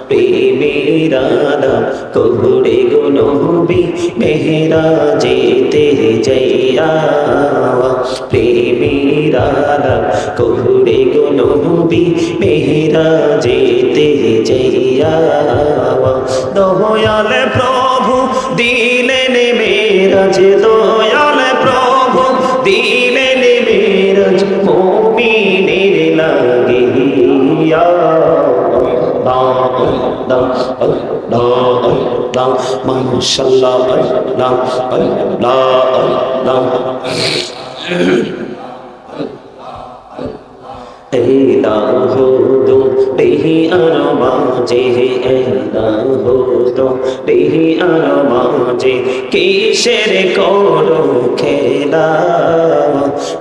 প্রেমেরা কোহরে গো নবী মেহরা যেতে যাইয়া প্রেমেরা কোহরে গো নবী মেহরা যেতে যাইয়া দয়াল প্রভু দিলেন মেরাজ দয়াল প্রভু দিলেন মেরাজ মুমিনের লাগিয়া মাশাআল্লাহ আল্লাহ আল্লাহ দেহি আরমাজে দেহি আরমাজে কিসের করো খেলা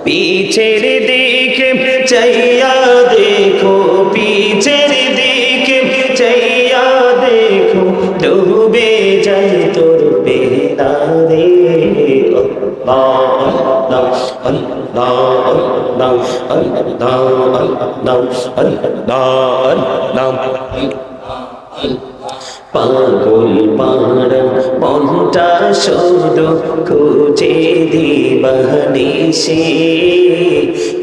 পিছের দিকে চাইয়া দেখো পিছের দিকে চাইয়া দেখো ডুবে যাই তোর বেলা রে পাগল পাড়া মনটা শুধু খুঁজে দিবানিসি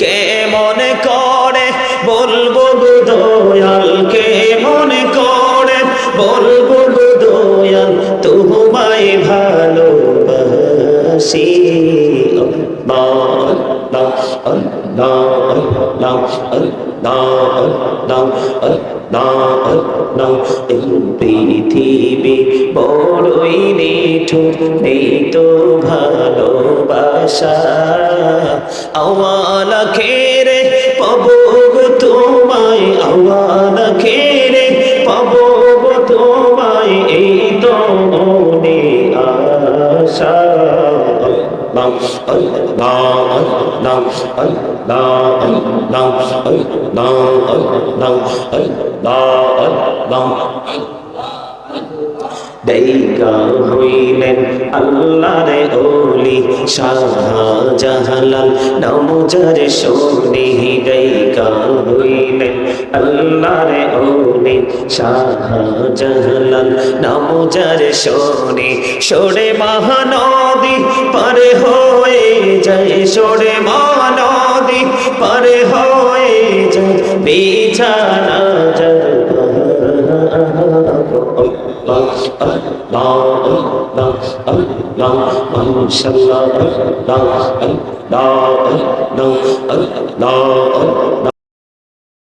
কেমন করে বলবো গো দয়াল কেমন করে বলবো গো দয়াল তোমায় ভালোবাসি পৃথিবী বড়ই নিঠুর নেই তো ভালোবাসা আওয়ালা খেরে পাবো গো তোমায় আওয়ালা খেরে পাবো গো তোমায় এই তো মনে আশা দেইকা হইলেন আল্লাহরে ওলি শাহজালাল নামজার সোনি দেইকা হইলেন আল্লাহরে ওলি শাহজালাল নামজার সোনি সরে মহানদী পারে হয়ে যায় সরে মহানদী পারে হয়ে যায় বিছানা মাশাআল্লাহ